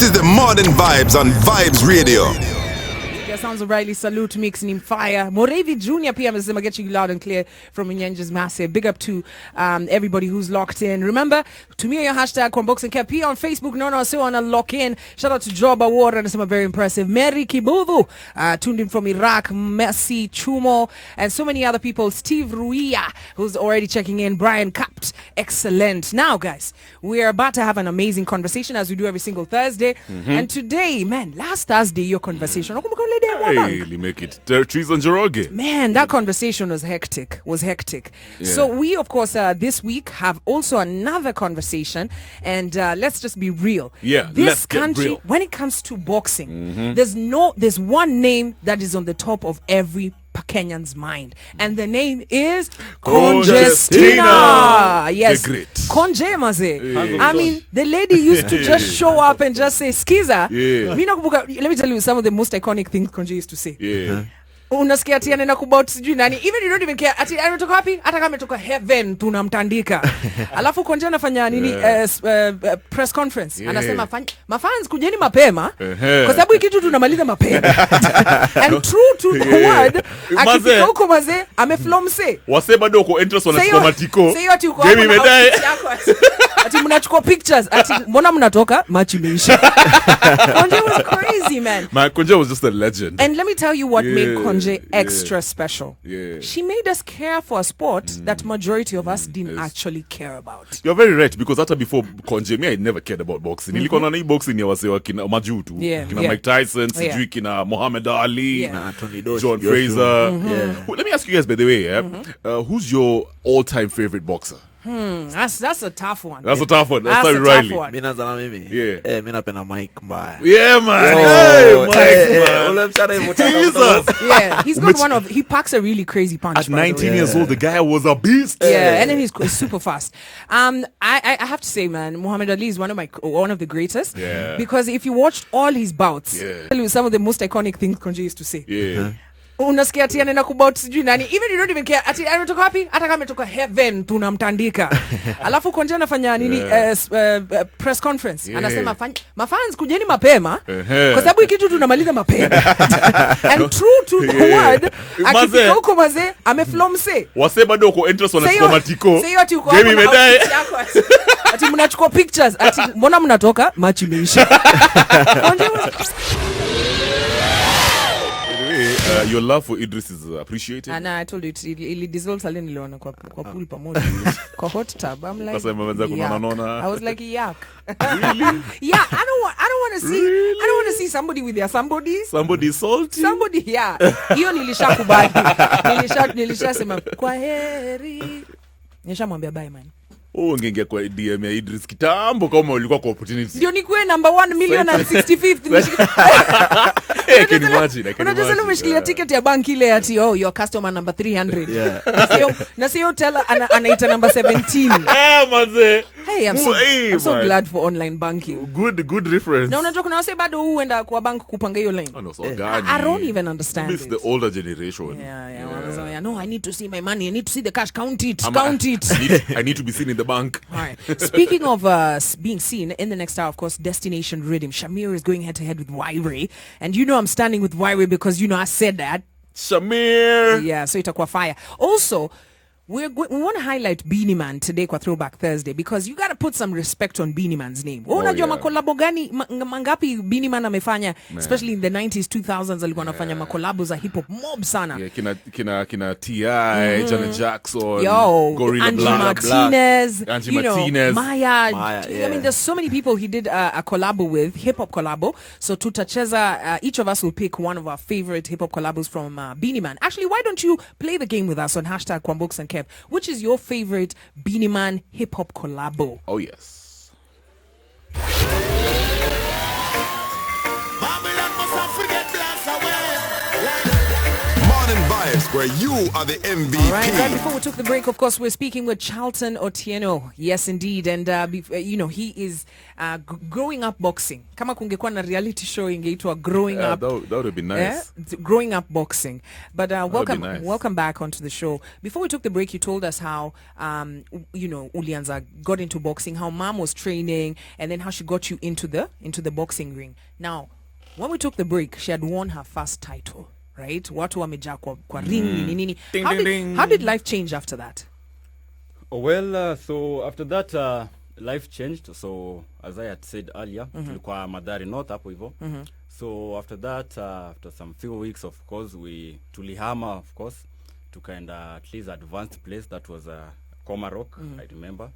is the Modern Vibes on Vibes Radio. Sounds of Riley Salute mixing in fire. Morevi Jr. pia amesema get you loud and clear from Nyenja's Massive. Big up to everybody who's locked in. Remember, tumia your hashtag Kwambox and Kev pia on Facebook. No, so on a lock in. Shout out to Job Award and some very impressive. Mary Kibuvu tuned in from Iraq. Messi Chumo and so many other people. Steve Ruia who's already checking in. Brian Capt, excellent. Now, guys, we are about to have an amazing conversation as we do every single Thursday. And today, man, last Thursday your conversation. Hey, make it. Trees on Joroge. Man, that conversation was hectic. Yeah. So we, of course, this week have also another conversation, and let's just be real. Yeah, this country, when it comes to boxing, there's one name that is on the top of every Kenyan's mind, and the name is Conjestina. Yes, the great Conje Maze. I mean, the lady used to just show up and just say skiza. Let me tell you some of the most iconic things Conje used to say. Unasikia ati anaenda kubao sijui nani, even you don't even care ati anatoka wapi, hata kama ametoka heaven tunamtandika. Alafu Konje anafanya nini press conference, anasema mafans kujeni mapema kwa sababu kitu tunamaliza mapema. And true to the word, akifika huko mazee ameflomse wase bado uko interest wanachukua matiko game imedai ati mnachukua pictures ati mbona mnatoka match imeisha. Konje was crazy, man. Konje was just a legend. And let me tell you what made Konje extra special. She made us care for a sport that majority of us didn't actually care about. You're very right, because after before Konje, me I never cared about boxing. Nilikuwa na hii boxing ya wase wa kina majutu, kina Mike Tyson, sijui kina Muhammad Ali, John Fraser. Well, let me ask you guys, by the way, who's your all-time favorite boxer? That's a tough one. That's a tough one. That's a tough one. Mina zana mimi. Mina napenda Mike mbaya. Yeah, man. Yeah, he's got he packs a really crazy punch. At 19 years old, the guy was a beast. Yeah, and then he's super fast. I have to say, man, Muhammad Ali is one of the greatest. Yeah. Because if you watched all his bouts, some of the most iconic things Konje used to say. Unasikia ati anaenda kubao sijui nani, even you don't even care ati anatoka wapi, hata kama ametoka heaven tunamtandika. Alafu Konje anafanya nini press conference, anasema mafans kujeni mapema kwa sababu kitu tunamaliza mapema. And true to the word, akifika huko mazee ameflomse wase bado uko interest wanachukua matiko game imedai ati mnachukua pictures ati mbona mnatoka match imeisha. Konje was your love for Idris is appreciated. And I told you it dissolves alone niliona kwa pool pamoja kwa hot tub. I'm like, I was like, yuck. Really? Yeah, I don't want to see somebody with their somebody salty. Somebody, yeah. Hiyo nilishakubali. Nilishasema kwa heri. Nishamwambia bye, man. Ungeingia kwa DM ya Idris kitambo kama ulikuwa kwa opportunity. Ndio nikuwe number 1,065,000. Can imagine. Unajua umeshikilia ticket ya bank ile ati your customer number 300. Na sio tell anaita number 17. Manze. Hey, I'm so glad for online banking. Good reference. Na unajua kuna wase bado huenda kwa bank kupanga hiyo line. I don't even understand it. It's the older generation. Yeah. No, I need to see my money. I need to see the cash. Count it. I need to be seen in the bank. All right. Speaking of being seen, in the next hour, of course, Destination Rhythm. Shamir is going head-to-head with Wairi. And you know I'm standing with Wairi because, I said that. Shamir! Yeah, so itakuwa fire. Also, we want to highlight Beanie Man today kwa Throwback Thursday because you got to put some respect on Beanie Man's name. Unajua makolabo gani mangapi Beanie Man amefanya, especially in the 90s, 2000s alikuwa anafanya makolabo za hip hop mob sana. Yeah, kina T.I., Janet Jackson, Gorilla Angie Martinez, Maya. Yeah. I mean, there's so many people he did a collabo with, hip hop collabo. So tutacheza, each of us will pick one of our favorite hip hop collabos from Beanie Man. Actually, why don't you play the game with us on hashtag Kwambox and Kev? Which is your favorite Beanie Man hip hop collabo? Oh yes. Modern Vibes where you are the MVP. All right, before we took the break, of course, we're speaking with Charltone Otieno. Yes, indeed. And, he is growing up boxing. Kama kungekuwa na reality show ingeitwa growing up. That would have been nice. Growing up boxing. But welcome back onto the show. Before we took the break, you told us how, Ulianza got into boxing, how mom was training, and then how she got you into the boxing ring. Now, when we took the break, she had won her first title. Right? Watu wamejaa kwa ring nini. How did life change after that? Well, so after that life changed. So as I had said earlier, tulikuwa Madari North hapo hivyo. So after that, after some few weeks, of course, tulihama, of course, tukaenda at least advanced place that was Komarok, I remember.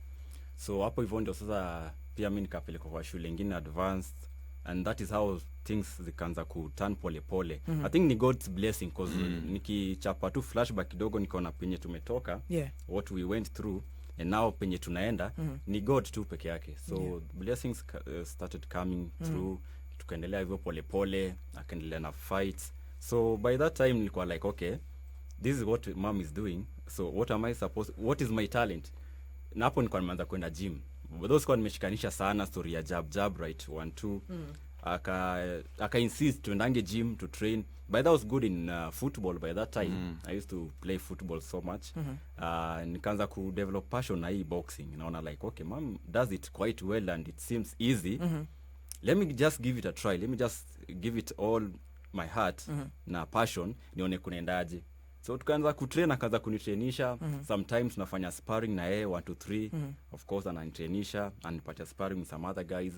So hapo hivyo ndio sasa pia mimi nikapelekwa kwa shule nyingine advanced, and that is how things zikaanza ku turn pole pole. I think ni God's blessing, because nikichapa tu flashback kidogo nikaona penye tumetoka, what we went through, and now penye tunaenda ni God tu peke yake. So blessings started coming through, tukaendelea hivyo pole pole, akaendelea na fights. So by that time nilikuwa like, okay, this is what mom is doing, so what is my talent? Na hapo nilikuwa nimeanza kwenda gym. But those kwa nimeshikanisha sana story ya jab right 1 2. Aka insist tuendange gym to train. But that was good in football by that time. I used to play football so much. Nikaanza ku develop passion na hii boxing. Naona like, okay, mom does it quite well and it seems easy. Let me just give it a try. Let me just give it all my heart na passion, nione kunaendaje. So tukaanza kutrain, akaanza kunitrainisha. Sometimes tunafanya sparring na yeye 1 2 3. Of course ananitrainisha, anipatia sparring with some other guys.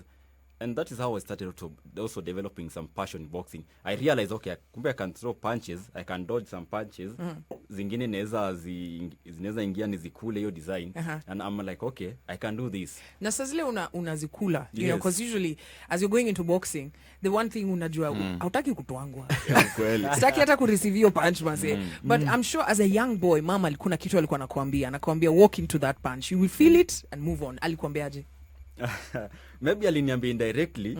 And that is how I started also developing some passion in boxing. I realized, okay, kumbe I can throw punches, I can dodge some punches. Zingine zinaweza ingia nizikule hiyo design. And I'm like, okay, I can do this. Na sasa zile unazikula, you know, because usually as you're going into boxing, the one thing unajua, hautaki kutwangwa. Sitaki hata kureceive hiyo punch mase. But I'm sure as a young boy, mama alikuwa kitu alikuwa anakuambia walk into that punch. You will feel it and move on. Alikuambiaje? Maybe aliniambia indirectly,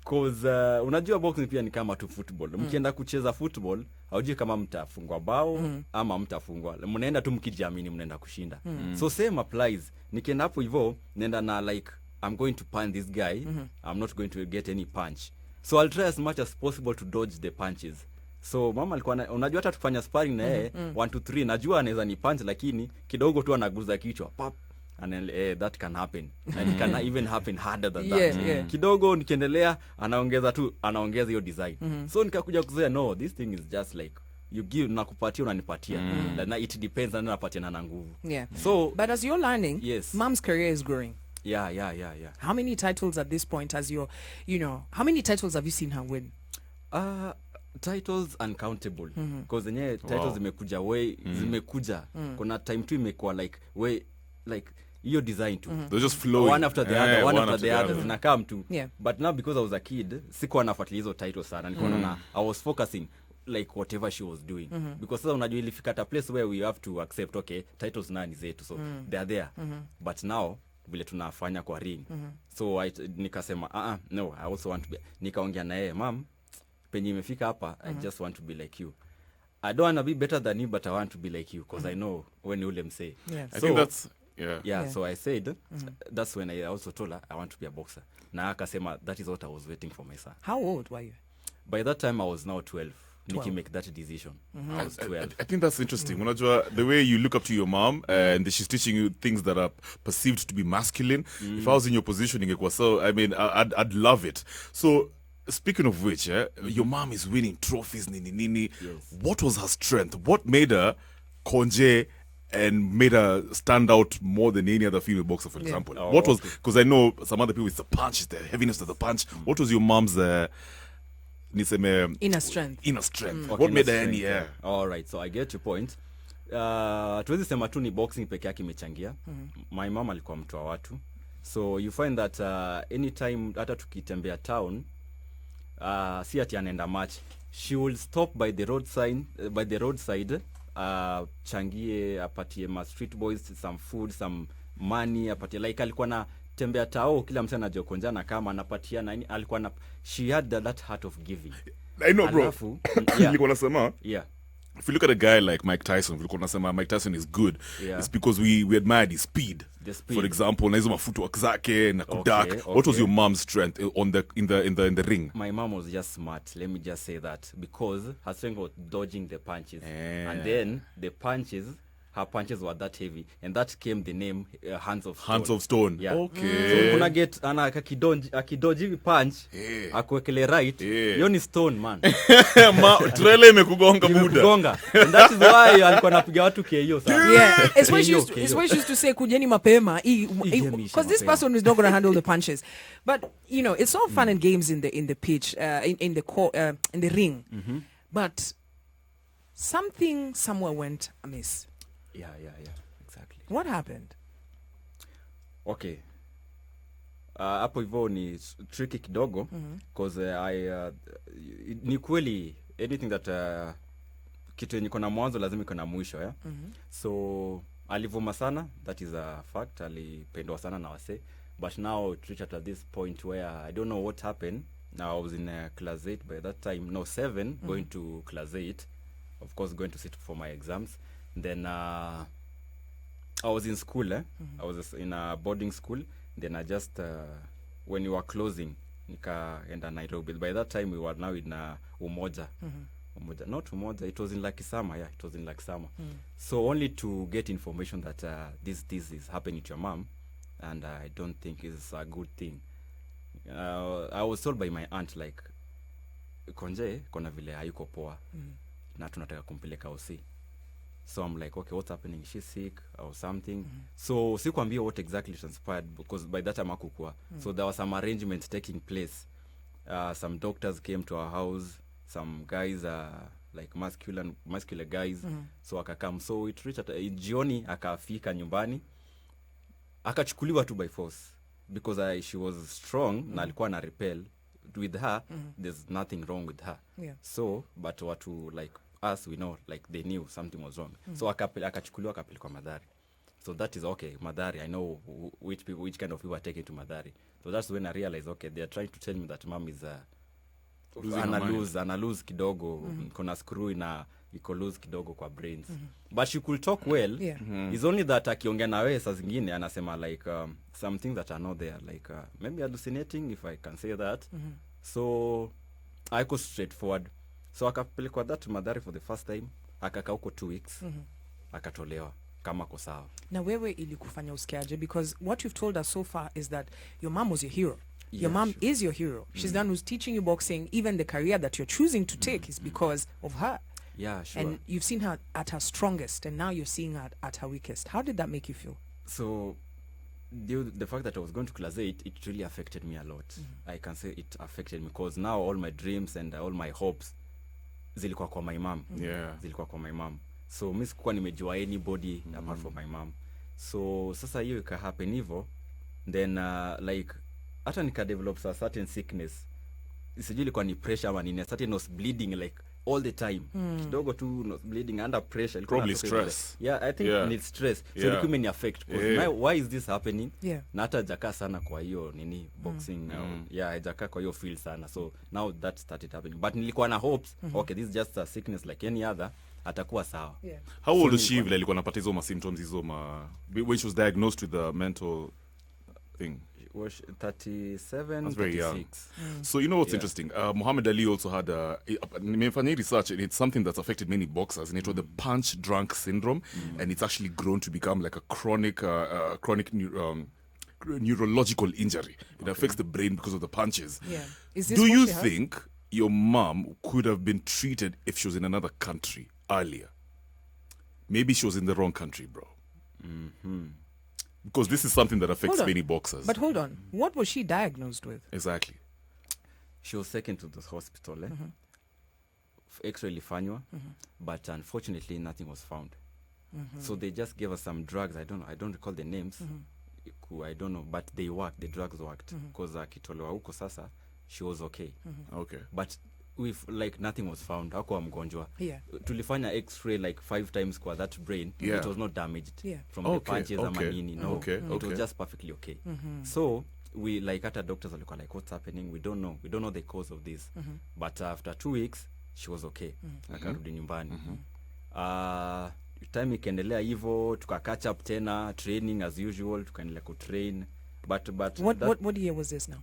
cause unajua boxing pia ni kama tu football. Mkienda kucheza football, haujui kama mtafungwa bao ama mtafungwa. Mnaenda tu mkijiamini mnaenda kushinda. So same applies. Nikienda hapo hivyo, nenda na like, I'm going to punch this guy. I'm not going to get any punch. So I'll try as much as possible to dodge the punches. So mama alikuwa unajua hata tukifanya sparring na yeye 1 2 3, najua anaweza ni punch lakini kidogo tu anaguza kichwa pap. And that can happen. And it can even happen harder than that. Kidogo nikiendelea anaongeza hiyo design. So nikakuja kuzoea, no, this thing is just like you give, nakupatia unanipatia. Na it depends na napatia na nguvu. So but as you're learning, mom's career is growing. Yeah. How many titles at this point as how many titles have you seen her win? Titles uncountable. Because zenye titles zimekuja zimekuja. Kuna time tu imekuwa like your design too. They're just flowing. One after the other, one after the other. Na come to. But now because I was a kid, sikuwa nafuatilia hizo titles sana. Nikaona I was focusing like whatever she was doing. Because sasa unajua ilifika a place where we have to accept, okay, titles nani zetu, so they are there. But now vile tunafanya kwa ring. So nikasema no, I also want to be. Nikaongea na yeye, mom, penye imefika hapa, I just want to be like you. I don't want to be better than you, but I want to be like you, because I know when you let say. I think that's so I said that's when I also told her I want to be a boxer. Na akasema that is what I was waiting for my son. How old were you? By that time I was now 12. Niki make that decision. I was 12. I think that's interesting. Unajua, the way you look up to your mom and she's teaching you things that are perceived to be masculine. If I was in your position, I'd love it. So speaking of which, your mom is winning trophies, nini. What was her strength? What made her Conje and made her stand out more than any other female boxer, for example? What was, because I know some other people, it's the punch, it's the heaviness of the punch. What was your mom's inner strength? What made her any? All right, so I get your point. Tuwezi sema tu ni boxing peke yake imechangia. My mom alikuwa mtu wa watu. So you find that anytime hata tukitembea town, si ati anaenda match, she will stop by the roadside, changie, apatie ma street boys some food, some money, apatie, like alikuwa na tembea tao, kila mtu anajokonjana kama anapatia na alikuwa na, she had that heart of giving. I know, bro. Nilikuwa nasema if you look at a guy like Mike Tyson, if you look at Mike Tyson is good, it's because we admired his speed. The speed. For example, na hizo footwork zake na kudak. What was your mom's strength in the ring? My mom was just smart. Let me just say that, because her strength was dodging the punches, and then her punches were that heavy, and that came the name Hands of Stone. Hands of Stone. Yeah. Okay. So kuna get akidodge punch, akuwekele right. Hiyo ni stone, man. Trele imekugonga muda. And that is why alikuwa anapiga watu KO sana. Yeah, it's what she used to say, kujeni mapema, because this person is not going to handle the punches. But you know, it's all fun and games in the pitch, in the ring. But something somewhere went amiss. Yeah, exactly. What happened? Okay. Hapo hivyo ni tricky kidogo, because ni kweli anything that kitu yenye kona mwanzo lazima iko na mwisho, yeah. So alivuma sana, that is a fact. Alipendwa sana na wase, but now it reached at this point where I don't know what happened. Now I was in class 8 by that time, no 7, going to class 8, of course going to sit for my exams. Then I was in school, I was in a boarding school. Then I just when we were closing, nikaenda Nairobi. By that time we were now in Umoja. Umoja, not Umoja, it was in Lakisama. Yeah, it was in Lakisama. So only to get information that this is happening to your mom, and I don't think it's a good thing. I was told by my aunt, like, Konje kona vile hayuko poa, na tunataka kumpeleka OC. So I'm like, okay, what's happening? She's sick or something. So sikuambia what exactly transpired, because by that time akukua. So there was some arrangement taking place. Some doctors came to our house. Some guys like muscular guys. So akakam. So it reached jioni akafika nyumbani. Akachukuliwa tu by force, because she was strong na alikuwa na repel with her. There's nothing wrong with her. Yeah. So but watu like us, we know, like they knew something was wrong. So akachukuliwa akapelekwa Madhari. So that is okay, Madhari. I know which kind of people are taken to Madhari. So that's when I realized, okay, they are trying to tell me that mom is ana lose kidogo, kuna screw na iko lose kidogo kwa brains. But she could talk well. It's only that akiongea na wewe saa zingine anasema like some things that are not there, like maybe hallucinating, if I can say that. So I go straightforward. So akapelekwa that Madhari for the first time, akakaa huko 2 weeks, akatolewa kama ko sawa. Na wewe ilikufanya usikiaje? Because what you've told us so far is that your mom was your hero. Your mom is your hero. She's the one who's teaching you boxing. Even the career that you're choosing to take is because of her. Yeah, sure. And you've seen her at her strongest, and now you're seeing her at her weakest. How did that make you feel? So the fact that I was going to class 8, it really affected me a lot. I can say it affected me, because now all my dreams and all my hopes zilikuwa kwa my mom. Zilikuwa kwa my mom. So mimi sikuwa nimejua anybody apart from my mom. So sasa hiyo ika happen hivyo, then like hata nika develop a certain sickness. Sijui ilikuwa ni pressure ama nini, certain was bleeding like all the time. Kidogo tu was bleeding under pressure. Probably stress. Yeah, I think it's stress. So it could affect. Why is this happening? Na hata jaka sana kwa hiyo nini boxing. Jaka kwa hiyo feel sana. So now that started happening. But nilikuwa na hopes, okay, this is just a sickness like any other. Atakuwa sawa. How old was she vile alikuwa anapata hizo symptoms hizo when she was diagnosed with the mental thing? Was 37, that's very 36. young. So you know what's interesting? Muhammad Ali also had nimefanya research, and it's something that's affected many boxers, and it was the punch drunk syndrome, and it's actually grown to become like a chronic neurological injury. It affects the brain because of the punches. Is this Do you think your mom could have been treated if she was in another country earlier? Maybe she was in the wrong country, bro. Because this is something that affects many boxers. But hold on. What was she diagnosed with? Exactly. She was taken to the hospital. X-ray ilifanywa, but unfortunately nothing was found. So they just gave us some drugs. I don't recall the names. I don't know, but they worked. The drugs worked. Because akitolewa huko sasa, she was okay. Okay. But with like nothing was found. Hakuwa mgonjwa. Tulifanya X-ray like 5 times kwa that brain. It was not damaged from the punches ama nini. No, it was just perfectly okay. So we like hata doctors walikuwa like, what's happening? We don't know the cause of this. But after 2 weeks she was okay. Akarudi nyumbani. Time ikaendelea hivyo, tuka catch up tena, training as usual, tukaendelea ku train. But what year was this now?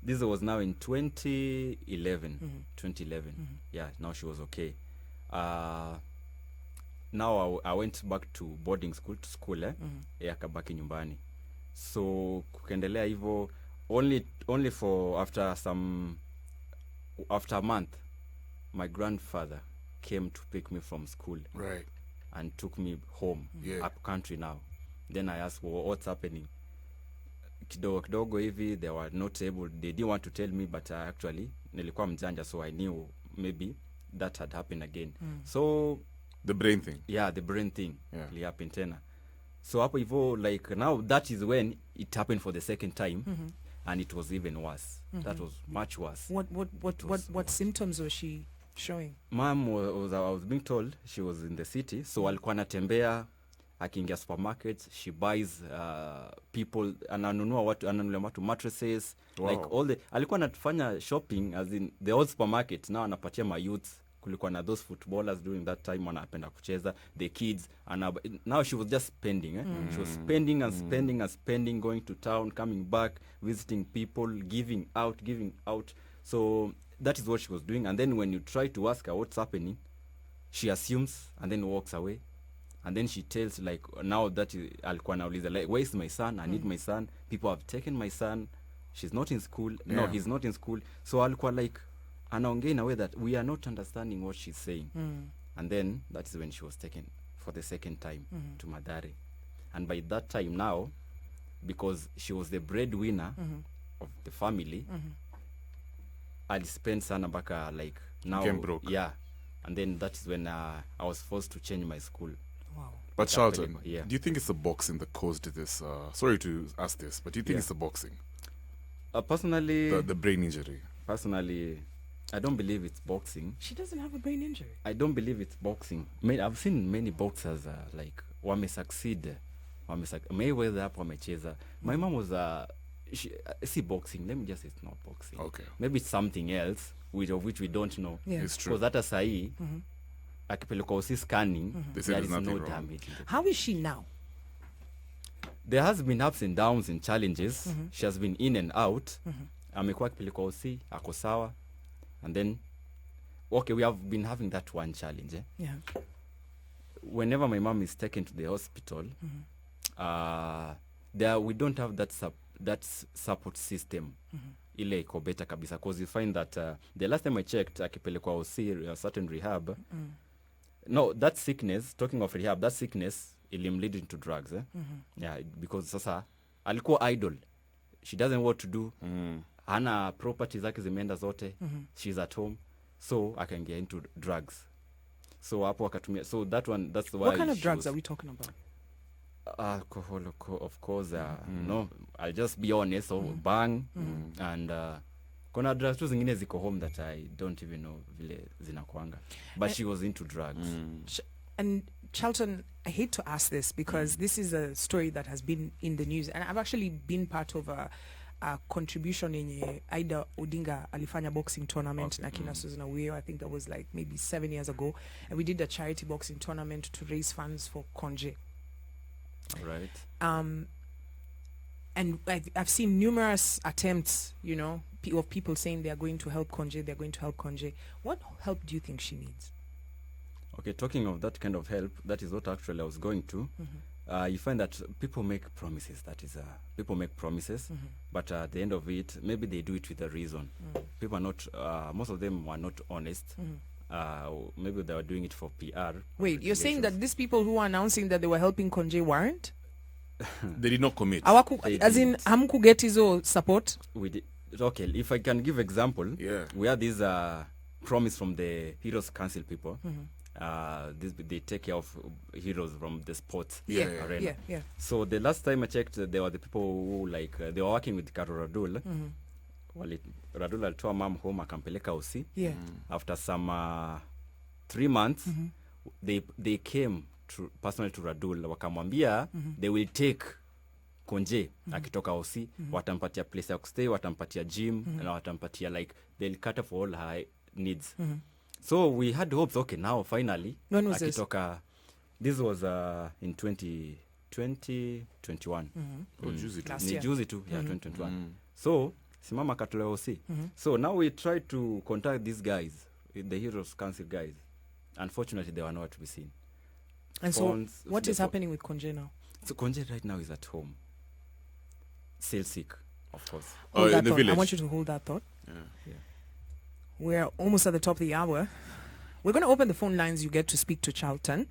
This was now in 2011. 2011. Yeah, now she was okay. Now I went back to boarding school, to school akabaki nyumbani. So kukaendelea hivyo only for after a month my grandfather came to pick me from school. Right. And took me home, up country now. Then I asked, well, what's happening? Kidogo hivi, they were not able, they didn't want to tell me, but actually nilikuwa mjanja, so I knew maybe that had happened again. So the brain thing. Yeah, the brain thing happened tena. So hapo hivyo, like, now that is when it happened for the second time. And it was even worse. That was much worse. What symptoms was she showing? Mom was I was being told she was in the city, so alikuwa anatembea akiingia supermarkets, she buys people, ananunulia watu mattresses. Wow. Like all the alikuwa anafanya shopping as in the old supermarket. Now anapatia my youths, kulikuwa na those footballers during that time wanapenda kucheza, the kids, and now she was just spending. She was spending and spending and spending, going to town, coming back, visiting people, giving out. So that is what she was doing. And then when you try to ask her what's happening, she assumes and then walks away. And then she tells, like, now that alikuwa nauliza, like, where is my son? I need my son. People have taken my son. She's not in school. No, he's not in school. So alikuwa like anaongea in a way that we are not understanding what she's saying. And then that is when she was taken for the second time to Mathare. And by that time now, because she was the breadwinner of the family, I'd spend sana mpaka like now. Became broke. Yeah. And then that is when I was forced to change my school. Wow. But Charltone, do you think it's the boxing that caused this? Sorry to ask this, but do you think it's the boxing? Personally, the brain injury. Personally, I don't believe it's boxing. She doesn't have a brain injury. I don't believe it's boxing. I've seen many boxers like wame succeed. Mayweather hapo wamecheza. My mom was see boxing. Let me just say it's not boxing. Okay. Maybe it's something else of which we don't know. Yeah. It's true. Because hata sahi akipelekwa usi scanning, there is no damage. How is she now? There has been ups and downs and challenges. She has been in and out. Amekuwa akipelekwa usi, ako sawa. And then, okay, we have been having that one challenge. Yeah. Whenever my mom is taken to the hospital, there we don't have that support system. Ile iko beta kabisa, because you find that the last time I checked, akipelekwa OC, a certain rehab, no, that sickness, talking of rehab, that sickness ilim lead into drugs. Yeah, because sasa alikuwa idle. She doesn't know what to do. Hana properties zake zimeenda zote. She's at home, so I can get into drugs. So hapo akatumia, so that one, that's why. What kind of drugs are we talking about? Alcohol, of course. No, I'll just be honest. So bang, and kuna drugs tu zingine ziko home that I don't even know vile zinakuanga. But she was into drugs. And Charltone, I hate to ask this because this is a story that has been in the news, and I've actually been part of a contribution in Aida Odinga alifanya boxing tournament na kina Susan Awio. I think that was like maybe 7 years ago, and we did a charity boxing tournament to raise funds for Conje. Right. And I've seen numerous attempts, you know, of people saying they are going to help Conje. What help do you think she needs? Okay, talking of that kind of help, that is what actually I was going to. You find that people make promises. That is, people make promises, but at the end of it, maybe they do it with a reason. People are not, most of them were not honest. Maybe they were doing it for PR. Wait, you're saying that these people who are announcing that they were helping Conje weren't? They did not commit. As in, hamku get hizo support? We did. Okay, if I can give example, we had this promise from the Heroes Council people. They take care of heroes from the sports arena. Yeah. So the last time I checked, there were the people who they were working with Karo Radul. Radul alitoa mom home akampeleka OC. After some 3 months, they came personally to Radul wakamwambia they will take Conje akitoka OC, watampatia place ya kustay, watampatia gym, na watampatia like they'll cater for all her needs. So we had hopes, okay, now finally. When was this? This was in 2021. Juzi too, 2021. So simama katolewa OC. So now we tried to contact these guys, the Heroes Council guys. Unfortunately, they were nowhere to be seen. And phones, so what is happening with Conje now? So Conje right now is at home. Still sick, of course. In the village. I want you to hold that thought. Yeah. We're almost at the top of the hour. We're going to open the phone lines. You get to speak to Charltone.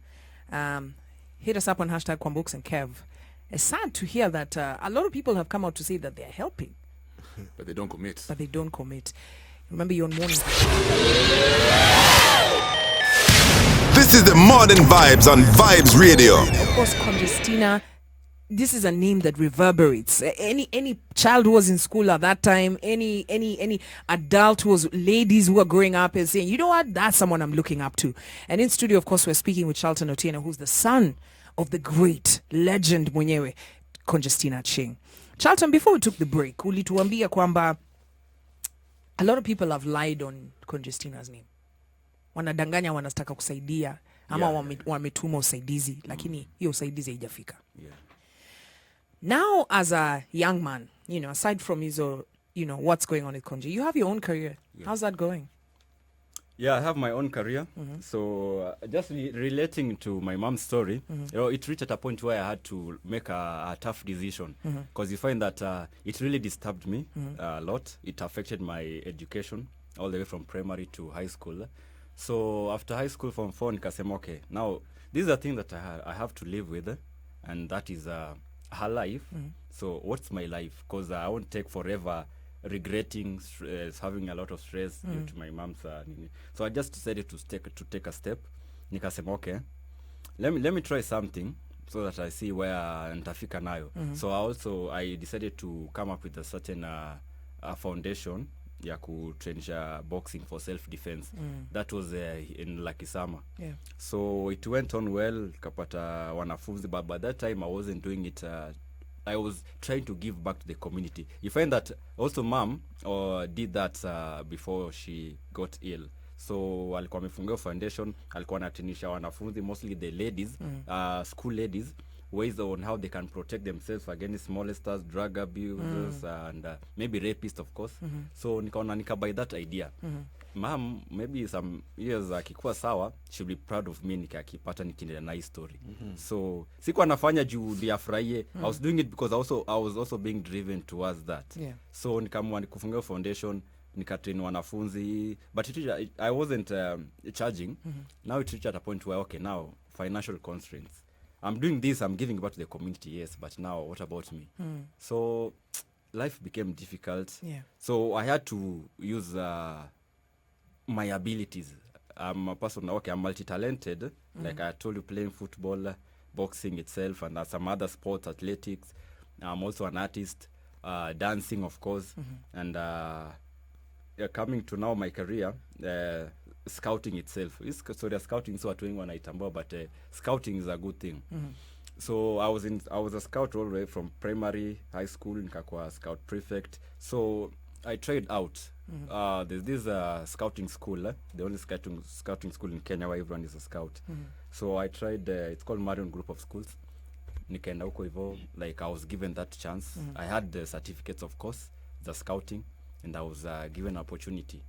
Hit us up on hashtag Kwambooks and Kev. It's sad to hear that a lot of people have come out to say that they're helping. But they don't commit. Remember, you're on morning. This is the Modern Vibes on Vibes Radio. Of course, Conjestina. This is a name that reverberates. Any child who was in school at that time, any adult who was, ladies who were growing up and saying, you know what, that's someone I'm looking up to. And in studio, of course, we're speaking with Charltone Otieno, who's the son of the great legend mwenyewe, Conjestina'. Charltone, before we took the break, ulituambia kwamba a lot of people have lied on Conjestina'S name. Wanadanganya wanataka kusaidia ama wametuma usaidizi, lakini hiyo usaidizi haijafika. Yeah. Now, as a young man, aside from what's going on with Conje, you have your own career. Yeah. How's that going? Yeah, I have my own career. So just relating to my mom's story, it reached at a point where I had to make a tough decision because you find that it really disturbed me a lot. It affected my education all the way from primary to high school. So after high school, from 4, nikasema, okay, now this is a thing that I have to live with, and that is her life. So what's my life? Because I won't take forever regretting having a lot of stress due to my mom's so I just decided to take a step. Nikasema, okay, let me try something so that I see where nitafika nayo. So I decided to come up with a certain foundation ya kutrainisha boxing for self defense. That was in Lakisama. Yeah. So it went on well, kapata wanafunzi, but by that time I wasn't doing it. I was trying to give back to the community. You find that also mom did that before she got ill. So alikuwa amefungua foundation, alikuwa anatinisha wanafunzi, mostly the ladies, school ladies, ways on how they can protect themselves against molesters, drug abusers, and maybe rapists, of course. So nika by that idea. Mom, maybe some years akikuwa sawa, she'll be proud of me nikakipata nikinenda na hii story. So sikuwa nafanya juu ndiafurahie. I was doing it because I was also being driven towards that. Yeah. So nikamwa nikufungua foundation, nikatrain wanafunzi, but I wasn't charging. Now it reached at a point where, okay, now financial constraints. I'm doing this, I'm giving back to the community, yes, but now what about me? So life became difficult. Yeah. So I had to use my abilities. I'm a person, okay, I'm multi-talented. Like I told you, playing football, boxing itself, and some other sports, athletics. I'm also an artist, dancing, of course. And coming to now my career, scouting itself. Scouting is what doing when I tambua, but scouting is a good thing. So I was a scout all the way from primary, high school, nikakuwa scout prefect. So I tried out. There's this scouting school, the only scouting school in Kenya where everyone is a scout. So I tried, it's called Marion Group of Schools. Nikaenda huko hivyo, like I was given that chance. I had the certificates, of course, the scouting, and I was given an opportunity.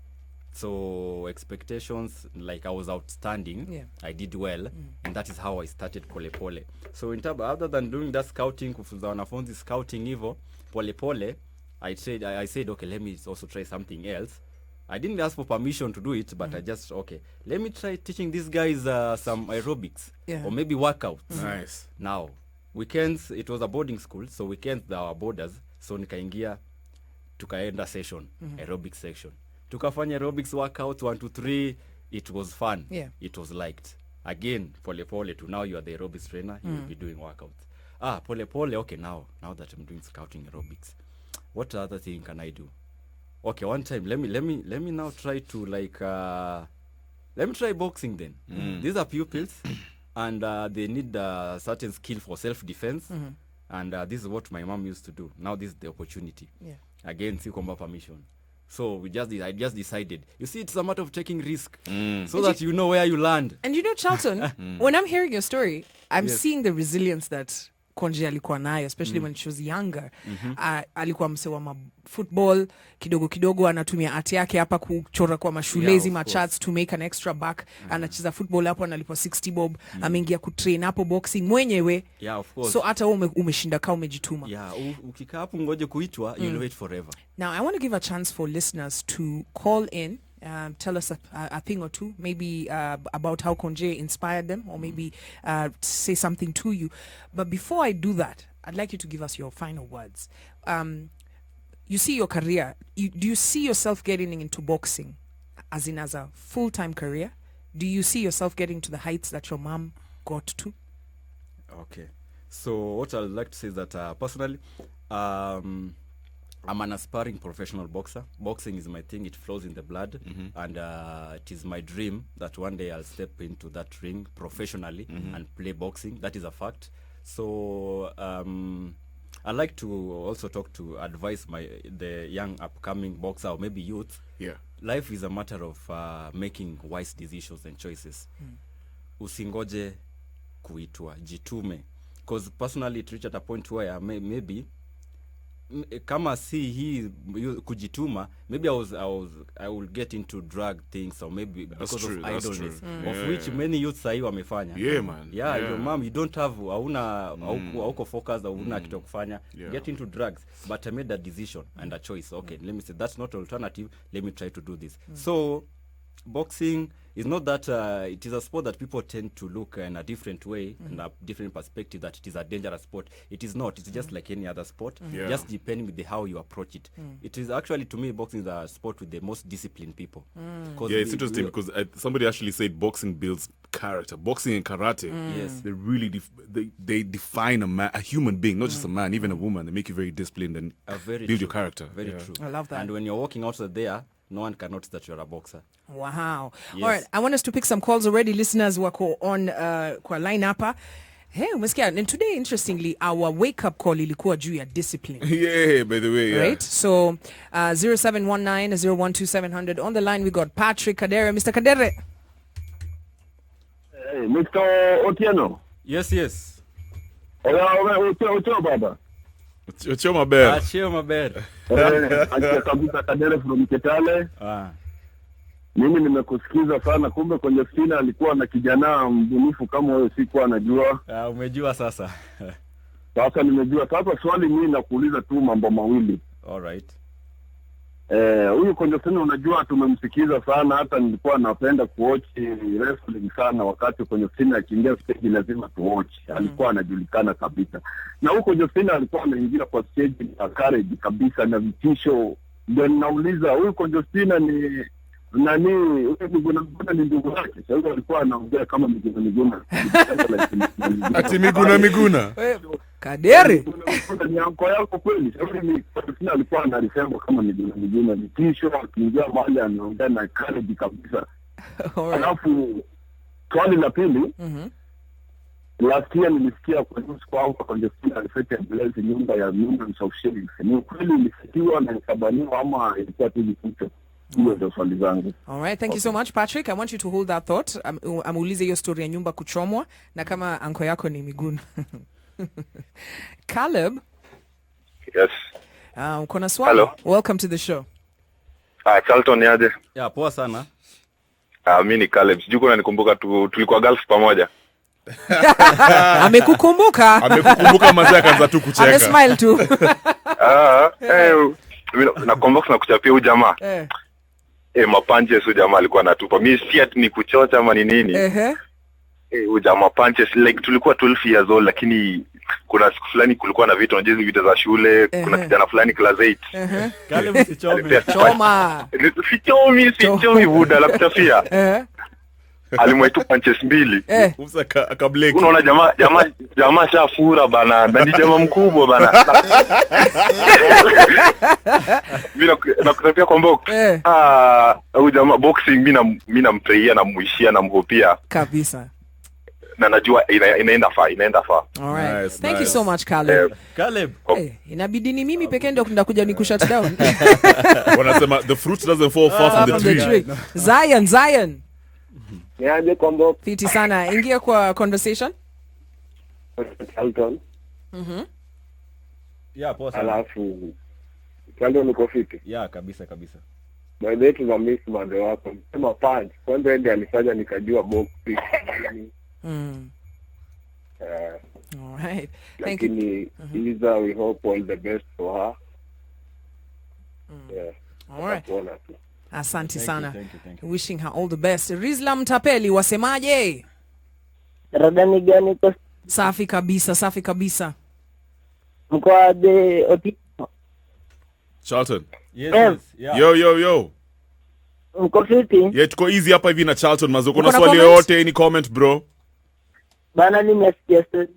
So expectations, like I was outstanding. Yeah. I did well, and that is how I started pole pole. So in terms, other than doing that scouting, kufunza wanafunzi scouting hivyo, pole pole, I said, okay, let me also try something else. I didn't ask for permission to do it, but I just, okay, let me try teaching these guys some aerobics or maybe workouts. Nice. Now, weekends, it was a boarding school, so weekends there were borders. So nikaingia, tukaenda session, aerobic section. Tukafanya aerobics workouts 1 to 3. It was fun. Yeah. It was liked. Again, pole pole to now you are the aerobics trainer, you will be doing workouts. Pole pole, okay, now that I'm doing scouting aerobics, what other thing can I do? Okay, one time, let me now try to let me try boxing then. These are pupils, and they need certain skill for self-defense, and this is what my mom used to do. Now this is the opportunity. Yeah. Again, si kwamba permission. So I just decided. You see, it's a matter of taking risk so that you know where you land. And you know, Charltone, when I'm hearing your story, I'm seeing the resilience that Konje alikuwa nayo, especially when she was younger. Alikuwa msewa football, kidogo anatumia ati yake hapa kuchora kwa mashulezi, charts to make an extra buck. Anacheza football hapo analipwa 60 bob. Ameingia kutrain hapo boxing mwenyewe. Yeah, of course. So hata umeshinda kama umejituma. Yeah, ukikaa hapo ngoje kuitwa, you'll wait forever. Now, I want to give a chance for listeners to call in. Tell us a thing or two, maybe about how Konje inspired them, or maybe say something to you. But before I do that, I'd like you to give us your final words. You see your career. Do you see yourself getting into boxing as a full-time career? Do you see yourself getting to the heights that your mom got to? Okay. So what I'd like to say is that personally, I'm an aspiring professional boxer. Boxing is my thing. It flows in the blood. And it is my dream that one day I'll step into that ring professionally and play boxing. That is a fact. So I'd like to also advise the young upcoming boxer, or maybe youth. Yeah. Life is a matter of making wise decisions and choices. Usingoje kuitwa, jitume. Because personally it reached at a point where maybe kama si kujituma, maybe I will get into drug things, or maybe because of idleness, of which many youths sahi wamefanya. Yeah, man. Yeah, your mom, you don't have hauko focus, hauna kitu kufanya. Get into drugs. But I made that decision and a choice. Okay, let me say that's not alternative. Let me try to do this. So boxing is not that it is a sport that people tend to look in a different way, in a different perspective, that it is a dangerous sport. It is not. It's just like any other sport, just depending with how you approach it. It is actually, to me, boxing is a sport with the most disciplined people. Yeah, it's interesting because somebody actually said boxing builds character. Boxing and karate, yes, they really they define a human being, not just a man, even a woman. They make you very disciplined and build your character. Very true. I love that. And when you're walking outside there, no one can notice that you're a boxer. Wow. Yes. All right. I want us to pick some calls already. Listeners wako on kwa line hapa. Hey, umesikia. And today, interestingly, our wake-up call ilikuwa juu ya discipline. Yeah, by the way, yeah. Right? So, 0719-012-700. On the line, we got Patrick Kadere. Mr. Kadere. Hey, Mr. Otieno. Yes. Otieno, baba. Ochoma Bear. Achoma Bear. Acha kabisa Kadere from Kitale. Mimi nimekusikiza sana, kumbe Conjestina alikuwa na kijana mbunifu kama wewe, sikuwa anajua. Umejua sasa. Sasa nimejua. Sasa swali mimi nakuuliza tu mambo mawili. All right. Huyu Conjestina unajua tumemsikiza sana, hata nilikuwa napenda kuwatch wrestling sana. Wakati Conjestina akiingia stage lazima tuwatch. Alikuwa anajulikana kabisa. Na huyu Conjestina alikuwa anaingia kwa stage na courage kabisa na vitisho. Ndio nauliza huyu Conjestina ni nani? Huyu Miguna ni ndugu yake. Sasa alikuwa anaongea kama Miguna. Ati Miguna. Kadere. Ni anko yako kweli. Sasa alikuwa analisema kama Miguna vitisho, akiingia mahali anaongea na courage kabisa. Alafu swali la pili. Last year nilisikia kwa news kwa Conjestina alifanya blaze nyumba ya Millions of Shillings. Ni kweli ilifitiwa na ikabaniwa ama ilikuwa tu vitisho? All right, thank you so much, Patrick. I want you to hold that thought. Amuulize hiyo story ya nyumba kuchomwa na kama anko yako ni Miguna. Caleb. Yes. Uko na swali? Hello. Welcome to the show. Charltone aje? Yeah, poa sana. Mimi ni Caleb. Sijui kuna nikumbuka tulikuwa Gulf pamoja. Amekukumbuka mzee akaanza tu kucheka. Amesmile tu. Nakumbuka na kuchapia huyu jamaa. Mapunches huyu jamaa alikuwa anatupa. Mimi si ati ni kuchocha ama ni nini. Huyu jamaa punches, like tulikuwa 12 years old, lakini kuna siku fulani kulikuwa na vitu unajezi vitu za shule, kuna kijana fulani class 8. Kale msichome. Choma. Sichomi buda la kutafia. Alimwaitu punches 2. Usa akableki. Unaona jamaa shafura bana, na ni jamaa mkubwa bana. Mimi nakutapia kwa box. Huyu jamaa boxing mimi nampraia na muishia na mhopia kabisa. na najua inaenda far. All right. Nice, Thank you so much, Caleb. Caleb. Hey, inabidi ni mimi pekee ndo ndakuja ni kushut down. Wanasema the fruit doesn't fall far from the tree. Zion. Niaje kombo? Fiti sana. Ingia kwa conversation. Charltone. Yeah, poa sana. Alafu Charltone uko fiti? Yeah, kabisa. By the way tunamiss mande wako. Sema punch. Kwanza ndiye alifanya nikajua boxing. All right. Thank you. Lisa, we hope all the best for her. Yeah. All right. Asante sana. Thank you. Wishing her all the best. Rizla Mtapeli wasemaje? Radani gani kwa? Safi kabisa. Mkoaje Otieno? Charltone. Yes. Yeah. Yo. Mko fiti? Yeah, tuko easy hapa hivi na Charltone mazo. Kuna swali yote any comment bro? Bana nimesikia sio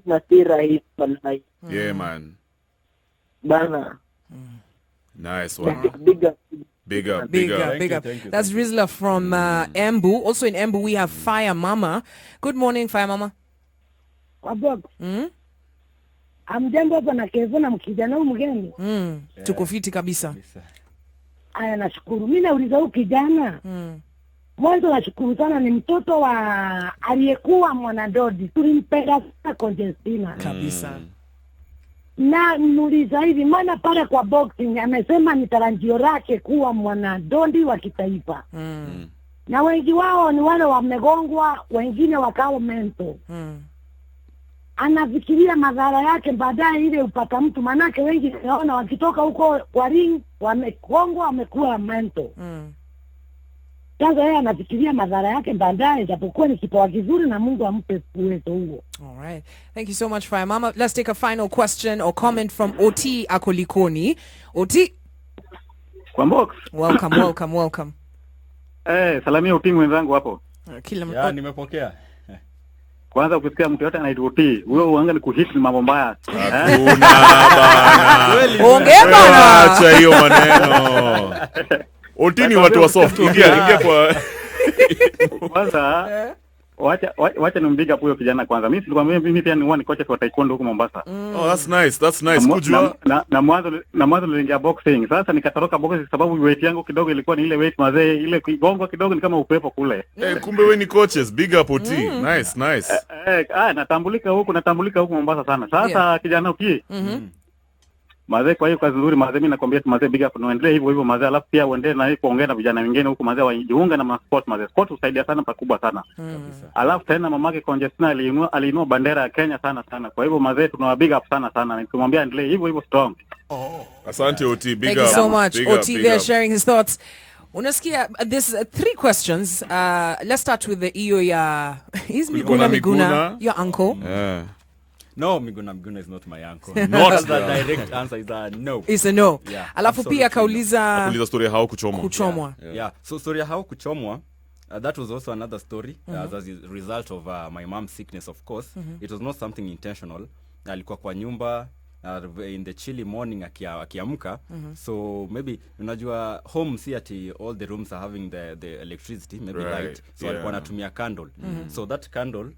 na si rahisi wallahi. Yeah man. Bana. Nice one. Big up. That's Rizla from Embu. Also in Embu we have Fire Mama. Good morning Fire Mama. Wabog. Amjambo hapa na Kevo na mkijana mgeni. Tuko fiti kabisa. Aya nashukuru. Mimi nauliza huyu kijana. Mwanzo nashukuru sana ni mtoto wa aliyekuwa mwanadodi. Tulimpenda sana Conjestina. Kabisa. Na muuliza hivi maana pale kwa boxing amesema ni tarajio lake kuwa mwanadondi wa kitaifa. Na wengi wao ni wale wamegongwa, wengine wakao mento. Anafikiria madhara yake baadaye ile upata mtu, manake wengi naona wakitoka huko kwa ring wamegongwa wamekuwa mento. Sasa yeye anafikiria madhara yake baadaye, japokuwa ni kipawa kizuri na Mungu ampe uwezo huo. All right. Thank you so much Fire Mama. Let's take a final question or comment from Oti Akolikoni. Oti. Kwa box. Welcome. Salamia Oti mwenzangu hapo. Kila mtu. Yeah, nimepokea. Kwanza ukisikia mtu yote anaitwa Oti, wewe uanze ni kuhit mambo mbaya. Hakuna bana. Ongea bana. Acha hiyo maneno. Oti ni watu wa soft. Ingia kwa kwanza wacha nimbiga hapo huyo kijana kwanza. Mimi pia ni coach wa taekwondo huko Mombasa. Oh, that's nice. Kujua na mwanzo niliingia boxing. Sasa nikatoroka boxing sababu weight yangu kidogo ilikuwa ni ile weight mazee, ile kigongo kidogo ni kama upepo kule. Kumbe wewe ni coaches. Big up Oti. Nice. Natambulika huko Mombasa sana. Sasa kijana uki. Mazee kwa hiyo kazi nzuri mazee, mimi nakwambia tu mazee, big up, uendelee hivyo mazee, alafu pia uendelee na kuongea na vijana wengine huko mazee, wajiunga na sport mazee. Sport husaidia sana pakubwa sana. Alafu tena mamake Conjestina aliinua bendera ya Kenya sana. Kwa hivyo mazee tuna big up sana. Nikimwambia endelee hivyo strong. Asante Oti, big up. Thank you so much. Oti there sharing his thoughts. Unasikia there's 3 questions. Let's start with the iyo ya is Miguna your uncle. Yeah. No, Miguna is not my uncle. Not the direct answer is a no. It's a no. Yeah, alafu pia kauliza story ya hao kuchomwa. Yeah. So story ya hao kuchomwa, that was also another story as a result of my mom's sickness, of course. It was not something intentional. Alikuwa kwa nyumba in the chilly morning akiamka. So maybe unajua home si ati all the rooms are having the electricity, maybe light. So alikuwa anatumia candle. So that candle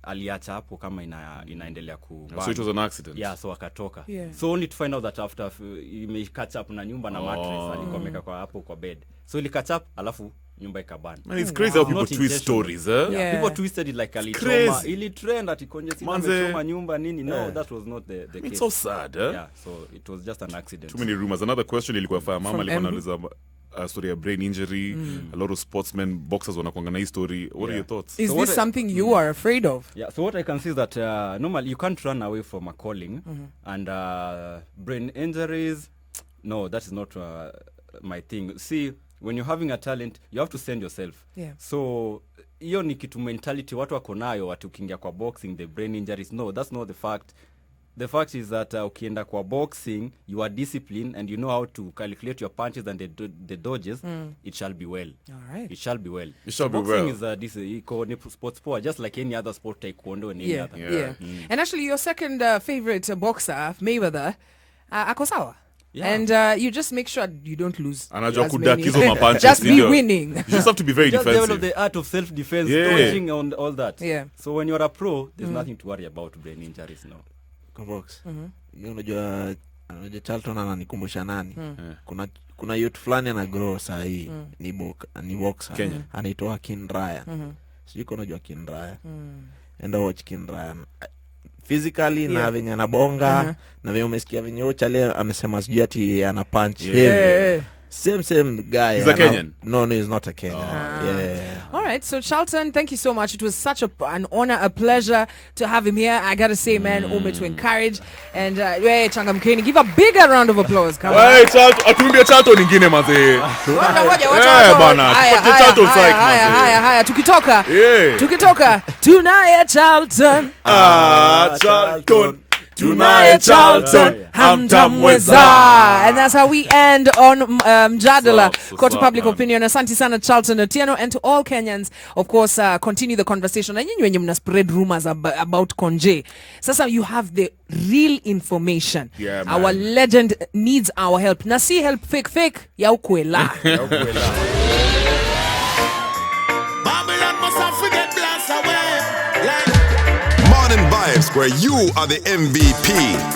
aliacha hapo kama inaendelea kubana. So it was an accident. Yeah, so akatoka. So only to find out that after ime catch up na nyumba na mattress alikuwa ameka kwa hapo kwa bed. So ili catch up alafu nyumba ikabana. Man, it's crazy how people twist stories, People twisted it like alichoma. Ili trend ati Conjestina amechoma nyumba nini. No, that was not the case. It's so sad, Yeah, so it was just an accident. Too many rumors. Another question ilikuwa Fire Mama alikuwa anauliza story of brain injury. A lot of sportsmen, boxers wanakuanga na hii story. What are your thoughts? Is this something you are afraid of? Yeah, so what I can see is that normally you can't run away from a calling. And brain injuries, no, that is not my thing. See, when you're having a talent, you have to send yourself. So hiyo ni kitu mentality watu wako nayo, watu ukiingia kwa boxing, the brain injuries. No, that's not the fact. The fact is that ukienda kwa boxing, you are disciplined and you know how to calculate your punches and the dodges. It shall be well. All right. It shall be well. It shall be boxing well. Boxing is sports sport, just like any other sport, taekwondo and any other. Yeah. And actually, your second favorite boxer, Mayweather, ako sawa? And you just make sure you don't lose. Anajua kudakizo mapanches. Just be winning. You just have to be very defensive. Just develop the art of self-defense, dodging and all that. Yeah. So when you're a pro, there's nothing to worry about brain injuries now. Box. Unajua Charltone ananikumbusha nani? Kuna youth fulani ana grow saa hii ni boxer. Anaitwa Kinraya. Sijui kuna unajua Kinraya. Enda watch Kinraya. Physically na venye anabonga na venye umesikia venye chale amesema sijui ati ana punch same guy. He's a Kenyan? No, he's not a Kenyan. All right, so Charltone, thank you so much. It was such an honor, a pleasure to have him here. I gotta say, man, to encourage and changamkeni, give a bigger round of applause. Come on. Hey, atumbie Charltone ingine maze. Bana, Charltone psych maze. Haya, tukitoka tunaye Charltone. Charltone. Tunaye Charltone hamtamweza. And that's how we end on Mjadala, Court of Public Opinion. Asante sana Charltone Otieno, and to all Kenyans, of course, continue the conversation. And when you spread rumors about Conje, sasa you have the real information. Yeah, our legend needs our help. Na si help fake ya ukwela. Babylon must have forget blast away. Modern Vibes, where you are the MVP.